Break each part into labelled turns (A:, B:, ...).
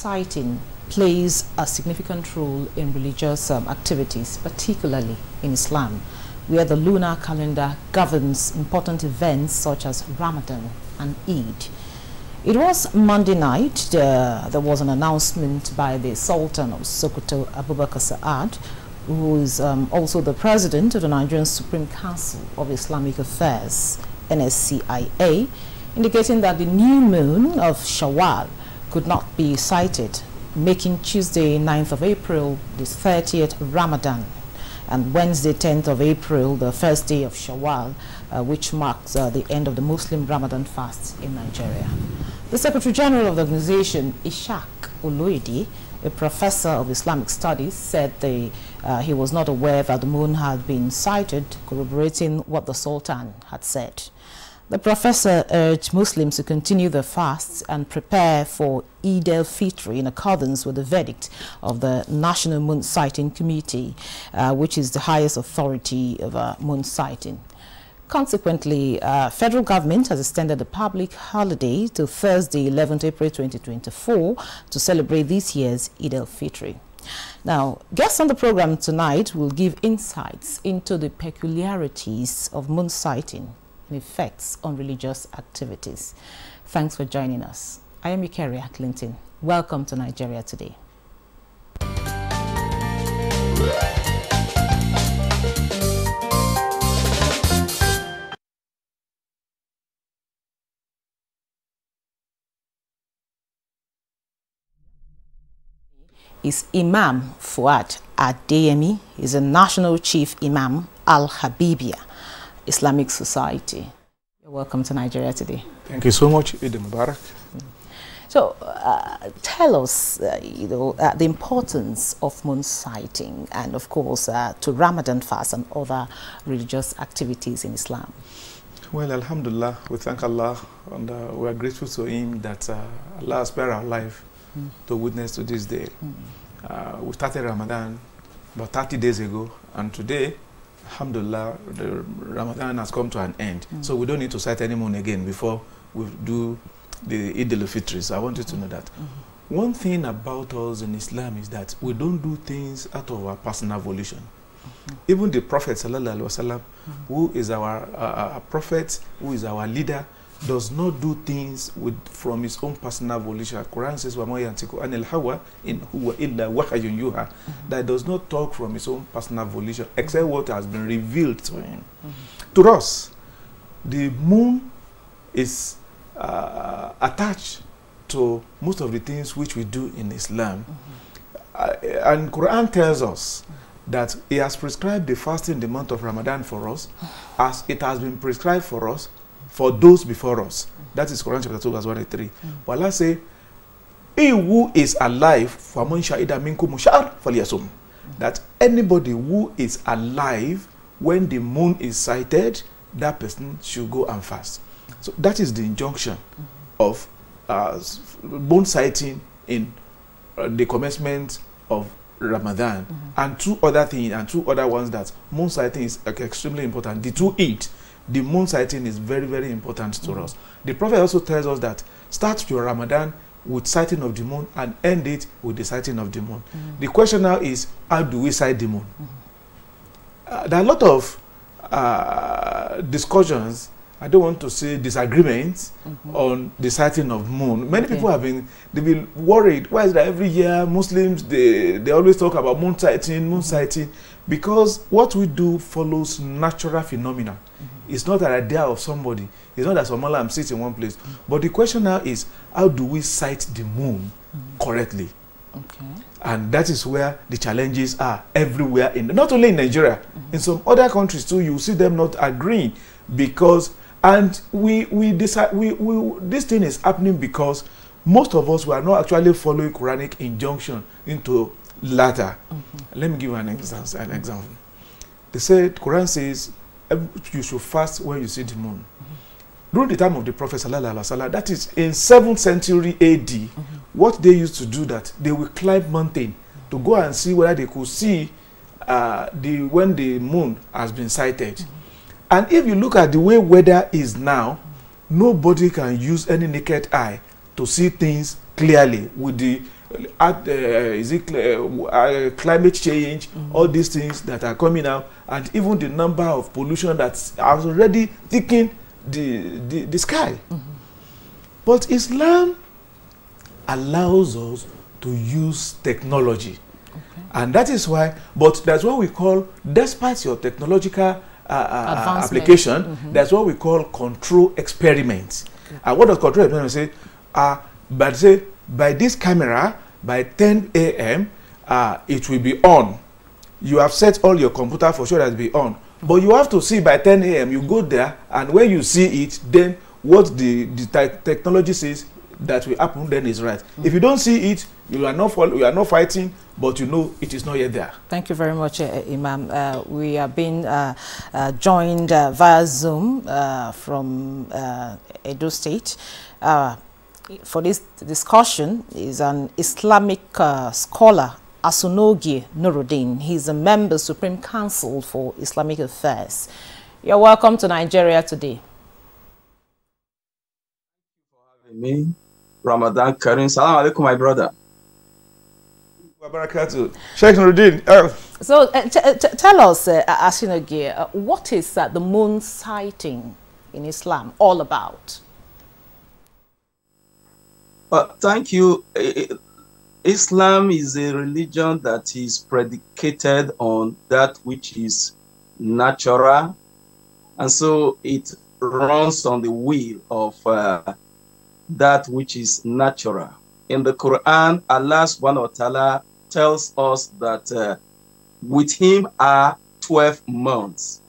A: sighting plays a significant role in religious activities, particularly in Islam, where the lunar calendar governs important events such as Ramadan and Eid. It was Monday night. There was an announcement by the Sultan of Sokoto, Abubakar Saad, who is also the president of the Nigerian Supreme Council of Islamic Affairs, NSCIA, indicating that the new moon of Shawwal could not be sighted, making Tuesday 9th of April the 30th Ramadan and Wednesday 10th of April the first day of Shawwal, which marks the end of the Muslim Ramadan fast in Nigeria. The Secretary General of the organization, Ishaq Oloidi, a professor of Islamic studies, said he was not aware that the moon had been sighted, corroborating what the Sultan had said. The professor urged Muslims to continue their fasts and prepare for Eid al-Fitr in accordance with the verdict of the National Moon Sighting Committee, which is the highest authority of moon sighting. Consequently, federal government has extended the public holiday to Thursday, 11th April 2024 to celebrate this year's Eid al-Fitr. Now, guests on the program tonight will give insights into the peculiarities of moon sighting and effects on religious activities. Thanks for joining us. I am Eucharia Clinton. Welcome to Nigeria Today. Is Imam Fuad Adeyemi. Is a National Chief Imam Al-Habibia Islamic Society. You're welcome to Nigeria Today.
B: Thank you so much, Eid Mubarak.
A: So, tell us, the importance of moon sighting and, of course, to Ramadan fast and other religious activities in Islam.
B: Well, Alhamdulillah, we thank Allah and we are grateful to Him that Allah has spared our life to witness to this day. We started Ramadan about 30 days ago, and today, Alhamdulillah, the Ramadan has come to an end. So we don't need to sight any moon again before we do the Eid al-Fitr. So I want you to know that. One thing about us in Islam is that we don't do things out of our personal volition. Even the Prophet Sallallahu Alaihi Wasallam, who is our prophet, who is our leader, does not do things from his own personal volition. Quran says, that does not talk from his own personal volition, except what has been revealed to him. To us, the moon is attached to most of the things which we do in Islam. And Quran tells us that He has prescribed the fasting in the month of Ramadan for us, as it has been prescribed for us for those before us. That is Quran chapter 2 verse 1 and 3. But Allah say, he who is alive, that anybody who is alive when the moon is sighted, that person should go and fast. So that is the injunction of moon sighting in the commencement of Ramadan. And two other things, and two other ones, that moon sighting is extremely important. The two Eid, the moon sighting is very, very important to us. The Prophet also tells us that start your Ramadan with sighting of the moon and end it with the sighting of the moon. The question now is, how do we sight the moon? There are a lot of discussions, I don't want to say disagreements, on the sighting of moon. Many people have been worried. Why is that every year Muslims, they always talk about moon sighting, because what we do follows natural phenomena. It's not an idea of somebody. It's not that some I'm sitting in one place. But the question now is, how do we sight the moon correctly? And that is where the challenges are everywhere, not only in Nigeria, in some other countries too. You see them not agreeing, because this thing is happening because most of us were not actually following Quranic injunction into latter. Let me give you an example. They said, Quran says you should fast when you see the moon. During the time of the Prophet Sallallahu Alaihi Wasallam, that is in 7th century AD, what they used to do, that they will climb mountain to go and see whether they could see when the moon has been sighted. And if you look at the way weather is now, nobody can use any naked eye to see things clearly with the climate change, all these things that are coming out, and even the number of pollution that has already thickened the sky. But Islam allows us to use technology. And that is why, but that's what we call, despite your technological application, that's what we call control experiments. And what does control experiment say? But say, by this camera, by 10 a.m., it will be on. You have set all your computer for sure that it will be on. But you have to see by 10 a.m., you go there, and when you see it, then what the technology says that will happen, then is right. If you don't see it, you are not fighting, but you know it is not yet there.
A: Thank you very much, Imam. We are being joined via Zoom from Edo State. For this discussion is an Islamic scholar, Asunogie Nuruddin. He's a member Supreme Council for Islamic Affairs. You're welcome to Nigeria today.
C: Thank you for having me. Ramadan Kareem. Salam alaikum, my brother.
B: Sheikh Nuruddin.
A: So tell us, Asunogie, what is the moon sighting in Islam all about?
C: Thank you. Islam is a religion that is predicated on that which is natural, and so it runs on the wheel of that which is natural. In the Quran, Allah subhanahu wa ta'ala tells us that with him are 12 months,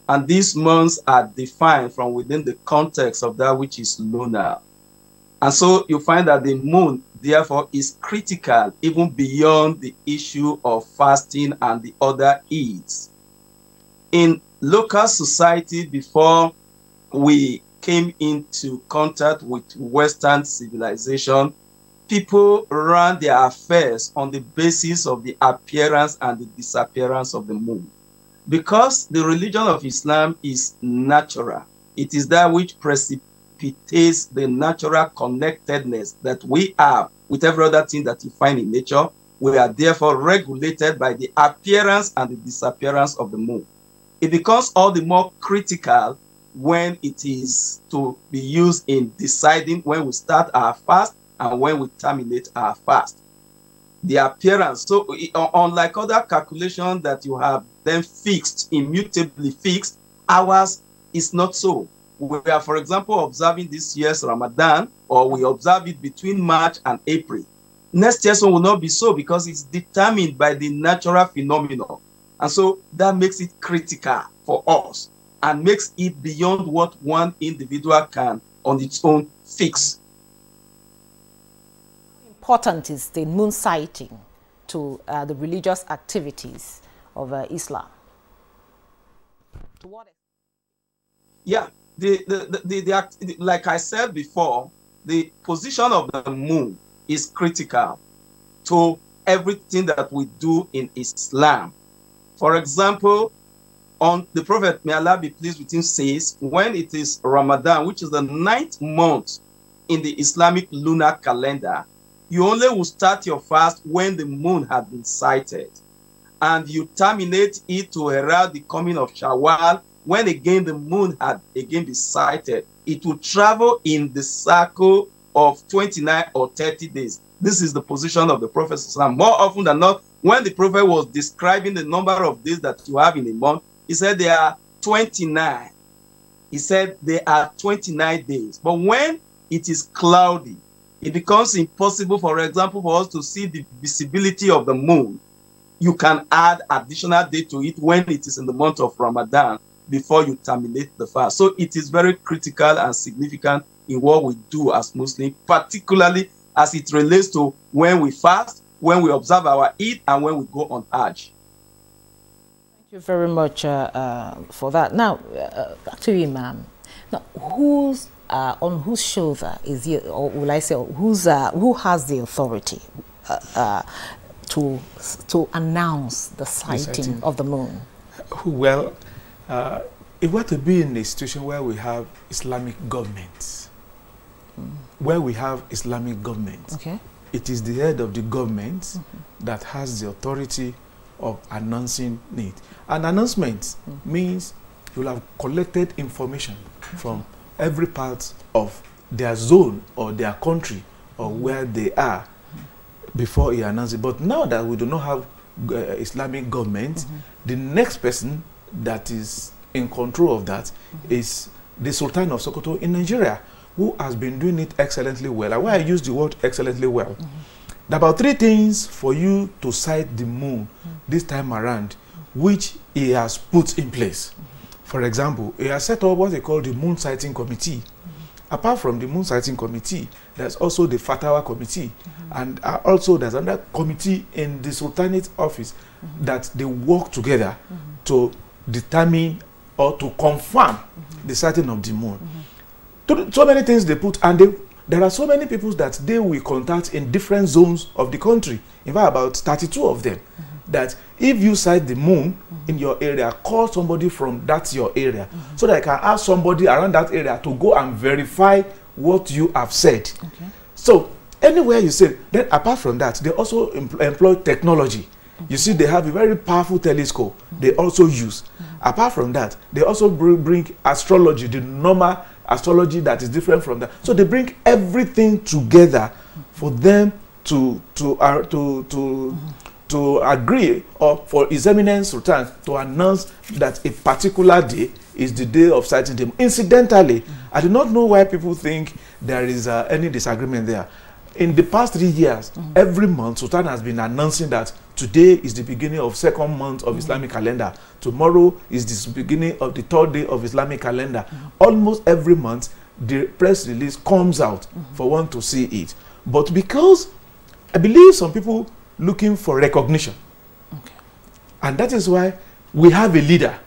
C: and these months are defined from within the context of that which is lunar. And so you find that the moon, therefore, is critical even beyond the issue of fasting and the other Eids. In local society, before we came into contact with Western civilization, people ran their affairs on the basis of the appearance and the disappearance of the moon. Because the religion of Islam is natural, it is that which precipitates the natural connectedness that we have with every other thing that you find in nature. We are therefore regulated by the appearance and the disappearance of the moon. It becomes all the more critical when it is to be used in deciding when we start our fast and when we terminate our fast. The appearance, so unlike other calculations that you have then fixed, immutably fixed, ours is not so. We are, for example, observing this year's Ramadan, or we observe it between March and April. Next year's one will not be so because it's determined by the natural phenomenon. And so that makes it critical for us and makes it beyond what one individual can on its own fix.
A: How important is the moon sighting to the religious activities of Islam? To what extent?
C: Yeah. Like I said before, the position of the moon is critical to everything that we do in Islam. For example, on the Prophet, may Allah be pleased with him, says, when it is Ramadan, which is the 9th month in the Islamic lunar calendar, you only will start your fast when the moon has been sighted. And you terminate it to herald the coming of Shawwal, when again the moon had again been sighted. It will travel in the circle of 29 or 30 days. This is the position of the Prophet. More often than not, when the Prophet was describing the number of days that you have in a month, he said there are 29. He said there are 29 days. But when it is cloudy, it becomes impossible, for example, for us to see the visibility of the moon. You can add additional day to it when it is in the month of Ramadan, before you terminate the fast. So it is very critical and significant in what we do as Muslims, particularly as it relates to when we fast, when we observe our Eid, and when we go on Hajj.
A: Thank you very much for that. Now, back to you, Imam. Now, on whose shoulder is it, or will I say, who has the authority to announce the sighting of the moon?
B: Well, if we're to be in a situation where we have Islamic governments,
A: Okay.
B: it is the head of the government that has the authority of announcing it. An announcement means you'll have collected information from every part of their zone or their country or where they are before he announces it. But now that we do not have Islamic government, the next person that is in control of that is the Sultan of Sokoto in Nigeria, who has been doing it excellently well. And why I use the word excellently well, there are about 3 things for you to sight the moon this time around, which he has put in place. For example, he has set up what they call the Moon Sighting Committee. Apart from the Moon Sighting Committee, there's also the Fatawa Committee, and also there's another committee in the Sultanate office that they work together to determine or to confirm the sighting of the moon. So many things they put, and there are so many people that they will contact in different zones of the country. In fact, about 32 of them. That if you sight the moon in your area, call somebody from that your area, so that I can ask somebody around that area to go and verify what you have said. So anywhere you say, then apart from that, they also employ technology. You see, they have a very powerful telescope they also use. Apart from that, they also bring astrology, the normal astrology that is different from that. So they bring everything together for them to agree, or for His Eminence Sultan to announce that a particular day is the day of sighting them. Incidentally, I do not know why people think there is any disagreement there. In the past 3 years, every month, Sultan has been announcing that today is the beginning of 2nd month of Islamic calendar. Tomorrow is the beginning of the 3rd day of Islamic calendar. Almost every month, the press release comes out for one to see it. But because I believe some people looking for recognition, and that is why we have a leader.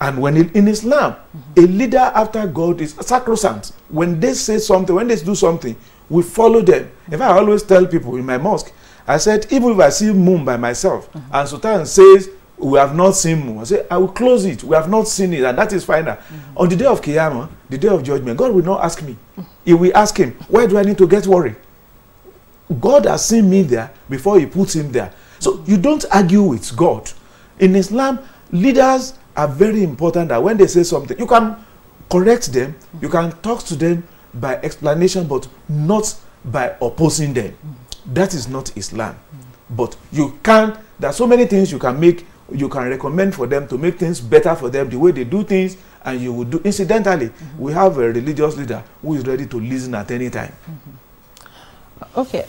B: And when in Islam, a leader after God is sacrosanct. When they say something, when they do something, we follow them. In fact, I always tell people in my mosque, I said, even if I see moon by myself, and Sultan says, we have not seen moon, I say, I will close it. We have not seen it, and that is final. On the day of Qiyamah, the day of judgment, God will not ask me. He will ask him, why do I need to get worried? God has seen me there before he puts him there. So you don't argue with God. In Islam, leaders are very important, that when they say something, you can correct them, you can talk to them by explanation, but not by opposing them. That is not Islam. But you can, there are so many things you can make, you can recommend for them to make things better for them, the way they do things, and you will do. Incidentally, we have a religious leader who is ready to listen at any time.
A: Okay.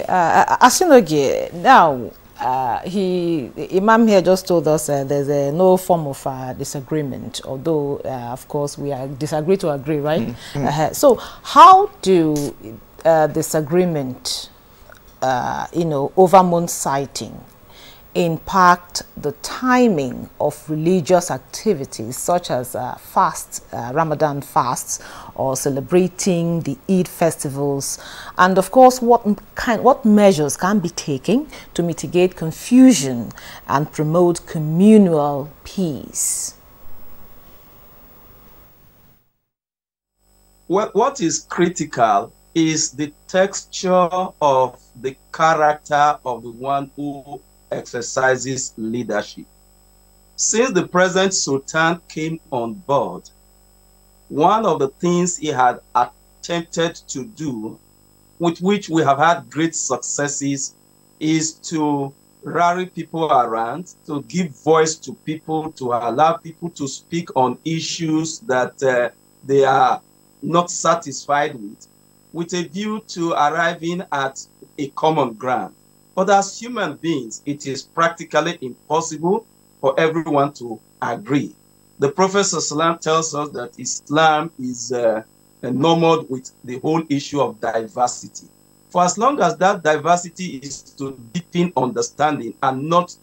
A: Asinogie, now, Imam here just told us there's no form of disagreement, although of course we disagree to agree, right? So how do disagreement, over moon sighting impact the timing of religious activities such as Ramadan fasts, or celebrating the Eid festivals, and of course what measures can be taken to mitigate confusion and promote communal peace?
C: What is critical is the texture of the character of the one who exercises leadership. Since the present Sultan came on board, one of the things he had attempted to do, with which we have had great successes, is to rally people around, to give voice to people, to allow people to speak on issues that they are not satisfied with a view to arriving at a common ground. But as human beings, it is practically impossible for everyone to agree. The Prophet ﷺ tells us that Islam is enamored with the whole issue of diversity. For as long as that diversity is to deepen understanding and not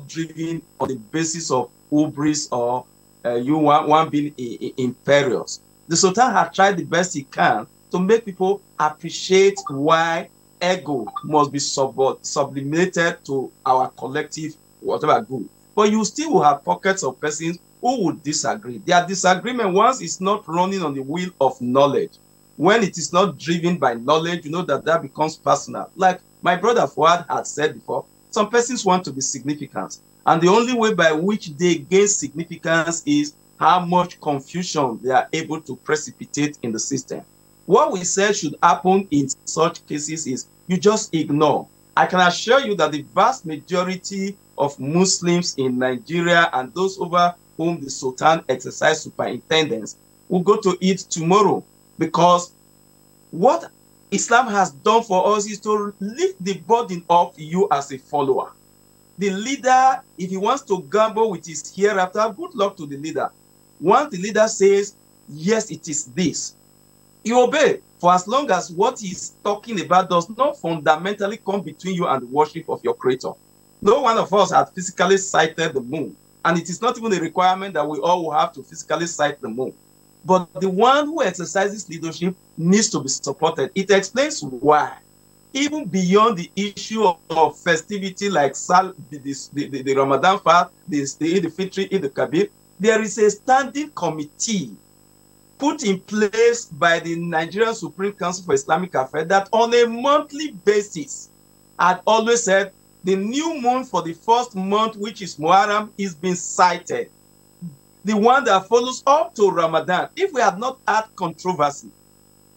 C: driven on the basis of hubris or one being imperious, the Sultan has tried the best he can to make people appreciate why ego must be sublimated to our collective whatever good. But you still will have pockets of persons who would disagree. Their disagreement, once is not running on the wheel of knowledge, when it is not driven by knowledge, you know that becomes personal. Like my brother Fuad had said before, some persons want to be significant. And the only way by which they gain significance is how much confusion they are able to precipitate in the system. What we said should happen in such cases is you just ignore. I can assure you that the vast majority of Muslims in Nigeria and those over whom the Sultan exercised superintendence will go to eat tomorrow, because what Islam has done for us is to lift the burden of you as a follower. The leader, if he wants to gamble with his hereafter, good luck to the leader. Once the leader says, yes, it is this, you obey, for as long as what he's talking about does not fundamentally come between you and the worship of your creator. No one of us has physically sighted the moon, and it is not even a requirement that we all will have to physically sight the moon. But the one who exercises leadership needs to be supported. It explains why, even beyond the issue of festivity like the Ramadan fast, the Eid al-Fitr, Eid al-Kabir, there is a standing committee put in place by the Nigerian Supreme Council for Islamic Affairs that on a monthly basis had always said the new moon for the first month, which is Muharram, is being cited. The one that follows up to Ramadan, if we had not had controversy,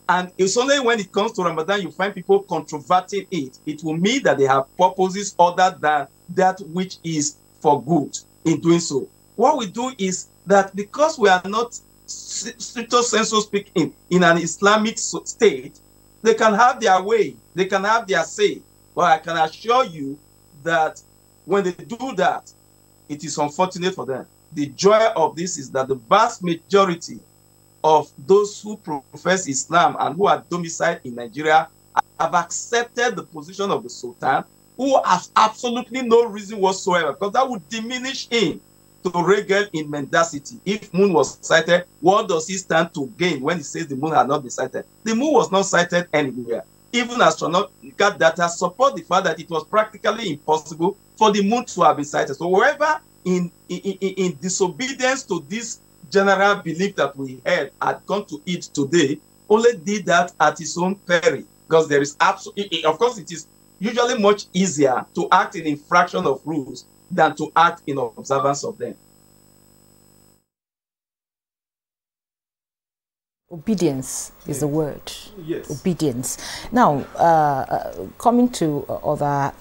C: and it's only when it comes to Ramadan you find people controverting it, it will mean that they have purposes other than that which is for good in doing so. What we do is that because we are not stricto sensu speaking in an Islamic state, they can have their way, they can have their say. But I can assure you that when they do that, it is unfortunate for them. The joy of this is that the vast majority of those who profess Islam and who are domiciled in Nigeria have accepted the position of the Sultan, who has absolutely no reason whatsoever, because that would diminish him to regale in mendacity. If moon was sighted, what does he stand to gain when he says the moon had not been sighted? The moon was not sighted anywhere. Even astronomical data support the fact that it was practically impossible for the moon to have been sighted. So whoever in disobedience to this general belief that we had gone to eat today only did that at his own peril, because there is absolutely, of course, it is usually much easier to act in infraction of rules than to act in observance of them.
A: Obedience is the word.
B: Yes.
A: Obedience. Now, coming to other,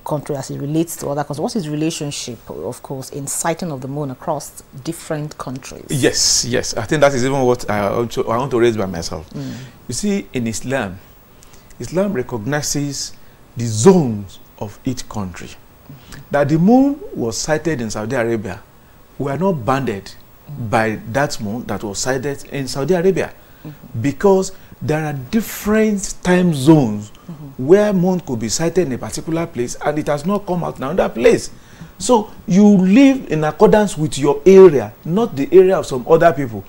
A: countries as it relates to other countries, what is the relationship, of course, in sighting of the moon across different countries? Yes,
B: yes. I think that is even what I want to raise by myself. You see, in Islam recognizes the zones of each country. That the moon was sighted in Saudi Arabia, we are not bounded by that moon that was sighted in Saudi Arabia, because there are different time zones where moon could be sighted in a particular place and it has not come out in another place. So you live in accordance with your area, not the area of some other people.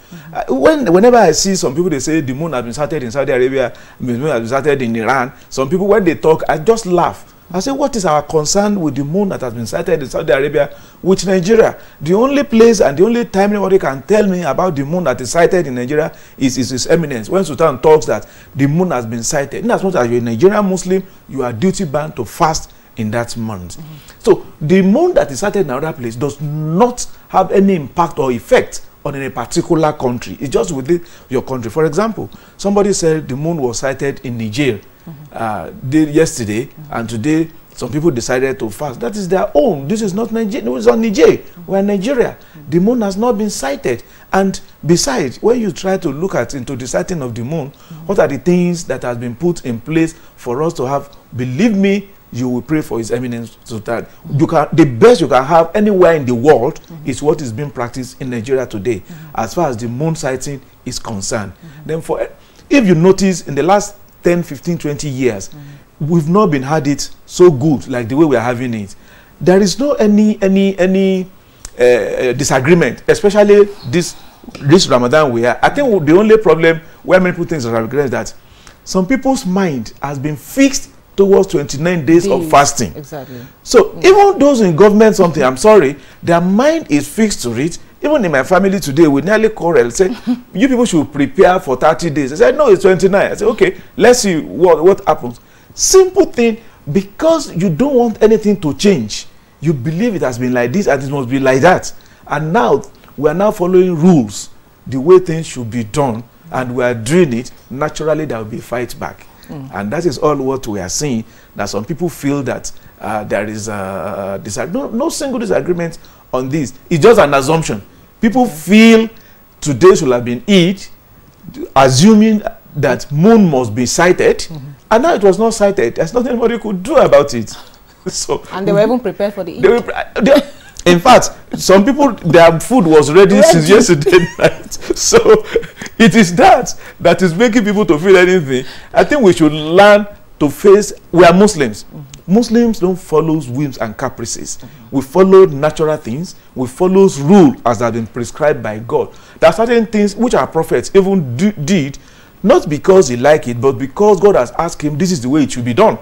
B: Whenever I see some people, they say the moon has been sighted in Saudi Arabia, the moon has been sighted in Iran. Some people, when they talk, I just laugh. I say, what is our concern with the moon that has been sighted in Saudi Arabia with Nigeria? The only place and the only time anybody can tell me about the moon that is sighted in Nigeria is His Eminence. When Sultan talks that the moon has been sighted, in as much as you're a Nigerian Muslim, you are duty bound to fast in that month. So the moon that is sighted in another place does not have any impact or effect on a particular country. It's just within your country. For example, somebody said the moon was sighted in Niger yesterday, and today some people decided to fast. That is their own. This is not Nigeria. It was on Niger. We're in Nigeria. The moon has not been sighted. And besides, when you try to look into the sighting of the moon, what are the things that has been put in place for us to have? Believe me, you will pray for His Eminence Sultan. The best you can have anywhere in the world is what is being practiced in Nigeria today, as far as the moon sighting is concerned. Then if you notice, in the last 10, 15, 20 years, we've not been had it so good like the way we are having it. There is no any disagreement, especially this Ramadan we are. I think the only problem where many people think is that some people's mind has been fixed towards 29 days of fasting.
A: Exactly.
B: So even those in government, I'm sorry, their mind is fixed to it. Even in my family today, we nearly quarrel. Say, you people should prepare for 30 days. I said, no, it's 29. I said, okay, let's see what happens. Simple thing, because you don't want anything to change. You believe it has been like this and it must be like that. And now, we are now following rules, the way things should be done, and we are doing it. Naturally, there will be fight back. And that is all what we are seeing, that some people feel that there is no single disagreement on this. It's just an assumption. People feel today should have been Eid, assuming that moon must be sighted, and now it was not sighted. There's nothing anybody could do about it. So,
A: and they were even prepared for the Eid.
B: In fact, some people, their food was ready since yesterday night. So it is that is making people to feel anything. I think we should learn to face, we are Muslims. Muslims don't follow whims and caprices. We follow natural things. We follow rules as have been prescribed by God. There are certain things which our prophets even did, not because he liked it, but because God has asked him, this is the way it should be done.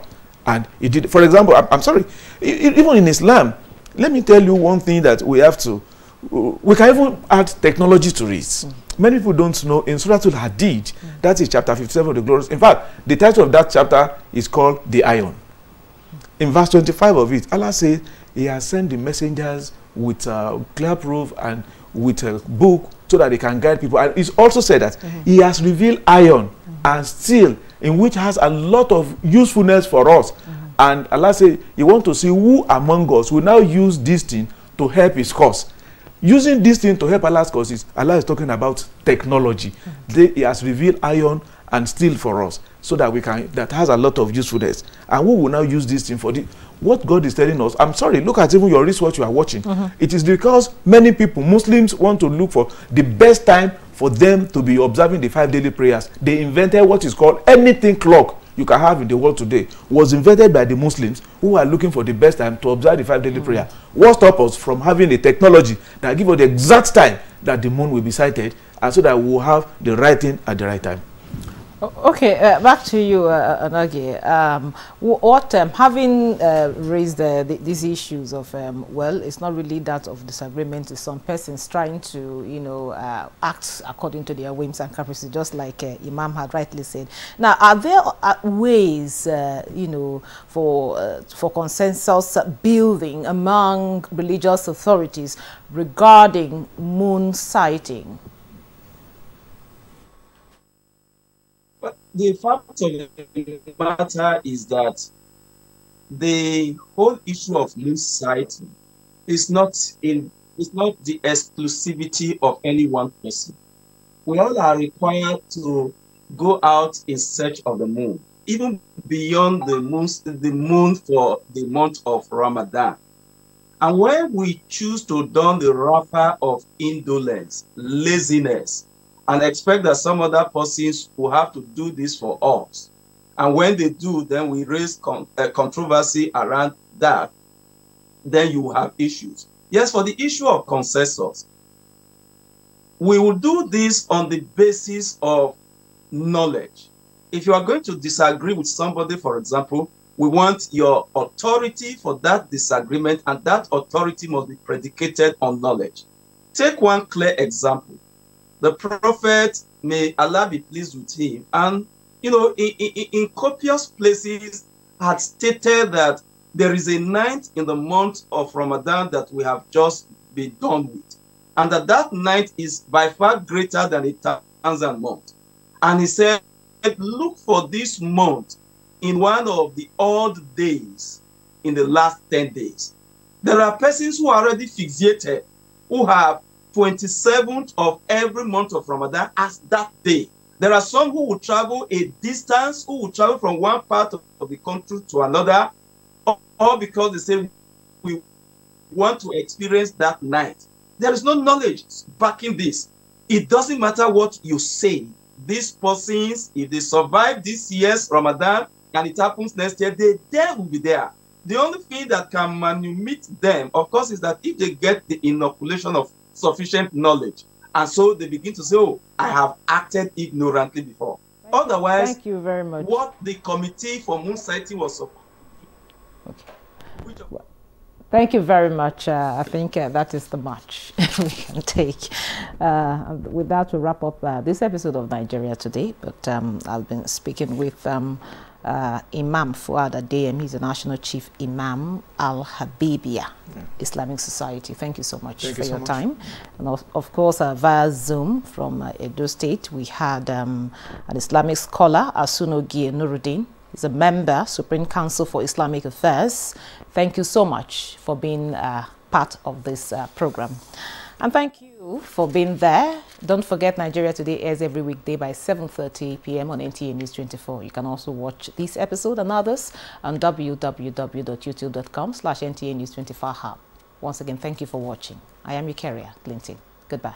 B: And he did. For example, I'm sorry, even in Islam, let me tell you one thing that we have to, we can even add technology to it. Many people don't know, in Surah Al-Hadid, that is chapter 57 of the Glorious. In fact, the title of that chapter is called The Iron. In verse 25 of it, Allah says, he has sent the messengers with clear proof and with a book so that they can guide people. And it's also said that he has revealed iron and steel, in which has a lot of usefulness for us. And Allah says, you want to see who among us will now use this thing to help his cause. Using this thing to help Allah's causes, Allah is talking about technology. He has revealed iron and steel for us, so that we can, that has a lot of usefulness. And we will now use this thing for the, what God is telling us. I'm sorry, look at even your wristwatch you are watching. It is because many people, Muslims, want to look for the best time for them to be observing the 5 daily prayers. They invented what is called anything clock you can have in the world today, was invented by the Muslims who are looking for the best time to observe the 5 daily prayer. What stops us from having a technology that gives us the exact time that the moon will be sighted, and so that we will have the right thing at the right time?
A: Okay, back to you, Anagi. Having raised these issues of, well, it's not really that of disagreement, it's some persons trying to, you know, act according to their whims and caprices, just like Imam had rightly said. Now, are there ways, you know, for consensus building among religious authorities regarding moon sighting?
C: But the fact of the matter is that the whole issue of moon sighting is not the exclusivity of any one person. We all are required to go out in search of the moon, even beyond the moon for the month of Ramadan. And when we choose to don the wrapper of indolence, laziness, and expect that some other persons will have to do this for us, and when they do, then we raise controversy around that, then you will have issues. Yes, for the issue of consensus, we will do this on the basis of knowledge. If you are going to disagree with somebody, for example, we want your authority for that disagreement, and that authority must be predicated on knowledge. Take one clear example. The prophet, may Allah be pleased with him, and you know, in copious places had stated that there is a night in the month of Ramadan that we have just been done with, and that night is by far greater than 1,000 months. And he said, look for this month in one of the odd days in the last 10 days. There are persons who are already fixated, who have 27th of every month of Ramadan as that day. There are some who will travel a distance, who will travel from one part of the country to another, all because they say we want to experience that night. There is no knowledge backing this. It doesn't matter what you say. These persons, if they survive this year's Ramadan and it happens next year, they will be there. The only thing that can manumit them, of course, is that if they get the inoculation of sufficient knowledge, and so they begin to say, oh, I have acted ignorantly before. Otherwise,
A: thank you very much.
C: What the committee for moon sighting was supposed to do.
A: Okay. Thank you very much. I think that is the much we can take. With that, we'll wrap up this episode of Nigeria Today. But I've been speaking with Imam Fuad Adeyemi. He's the National Chief Imam Al-Habibiyah Islamic Society. Thank you so much for your time. And of course, via Zoom from Edo State, we had an Islamic scholar, Asunogie Nuruddin. He's a member, Supreme Council for Islamic Affairs. Thank you so much for being part of this program. And thank you for being there. Don't forget, Nigeria Today airs every weekday by 7:30 p.m. on NTA News 24. You can also watch this episode and others on www.youtube.com/NTA News 24 Hub. Once again, thank you for watching. I am your carrier, Clinton. Goodbye.